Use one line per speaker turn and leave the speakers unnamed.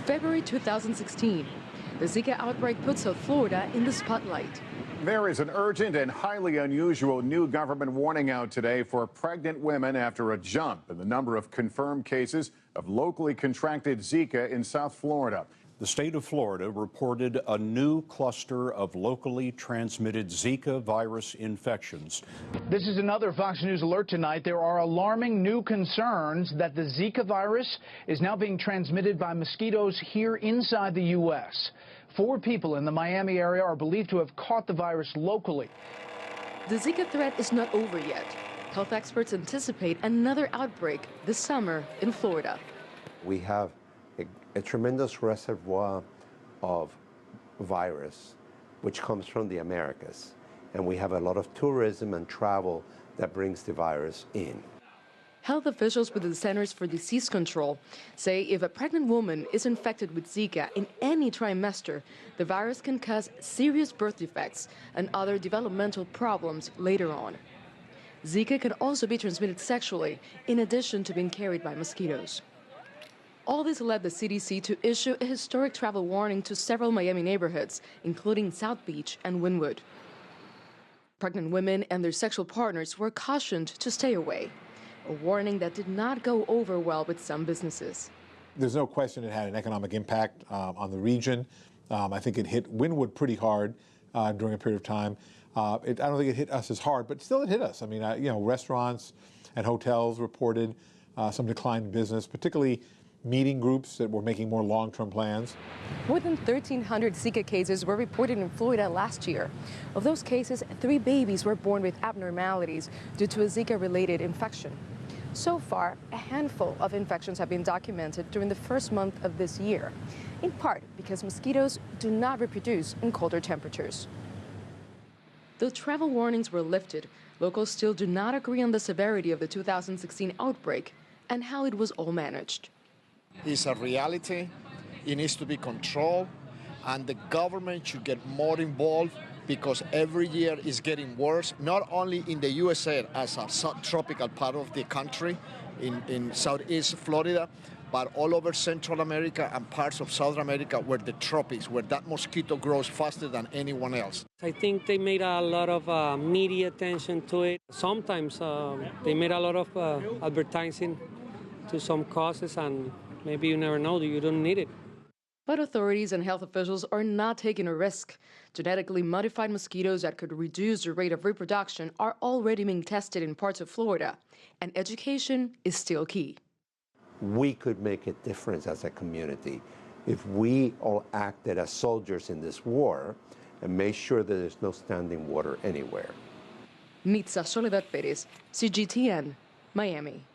February 2016. The Zika outbreak puts South Florida in the spotlight.
There is an urgent and highly unusual new government warning out today for pregnant women after a jump in the number of confirmed cases of locally contracted Zika in South Florida.
The state of Florida reported a new cluster of locally transmitted Zika virus infections.
This is another Fox News alert tonight. There are alarming new concerns that the Zika virus is now being transmitted by mosquitoes here inside the U.S. 4 people in the Miami area are believed to have caught the virus locally.
The Zika threat is not over yet. Health experts anticipate another outbreak this summer in Florida.
We have a tremendous reservoir of virus which comes from the Americas, and we have a lot of tourism and travel that brings the virus in.
Health officials with the Centers for Disease Control say if a pregnant woman is infected with Zika in any trimester, the virus can cause serious birth defects and other developmental problems later on. Zika can also be transmitted sexually, in addition to being carried by mosquitoes. All this led the CDC to issue a historic travel warning to several Miami neighborhoods, including South Beach and Wynwood. Pregnant women and their sexual partners were cautioned to stay away, a warning that did not go over well with some businesses.
There's no question it had an economic impact on the region. I think it hit Wynwood pretty hard during a period of time. I don't think it hit us as hard, but still it hit us. I mean, restaurants and hotels reported some decline in business, particularly meeting groups that were making more long-term plans.
More than 1,300 Zika cases were reported in Florida last year. Of those cases, 3 babies were born with abnormalities due to a Zika-related infection. So far, a handful of infections have been documented during the first month of this year, in part because mosquitoes do not reproduce in colder temperatures. Though travel warnings were lifted, locals still do not agree on the severity of the 2016 outbreak and how it was all managed.
It's a reality. It needs to be controlled, and the government should get more involved because every year is getting worse, not only in the USA as a subtropical part of the country, in southeast Florida, but all over Central America and parts of South America where the tropics, where that mosquito grows faster than anyone else.
I think they made a lot of media attention to it. Sometimes they made a lot of advertising to some causes, and maybe you never know, you don't need it.
But authorities and health officials are not taking a risk. Genetically modified mosquitoes that could reduce the rate of reproduction are already being tested in parts of Florida, and education is still key.
We could make a difference as a community if we all acted as soldiers in this war and made sure that there's no standing water anywhere.
Nitza, Soledad, Perez, CGTN, Miami.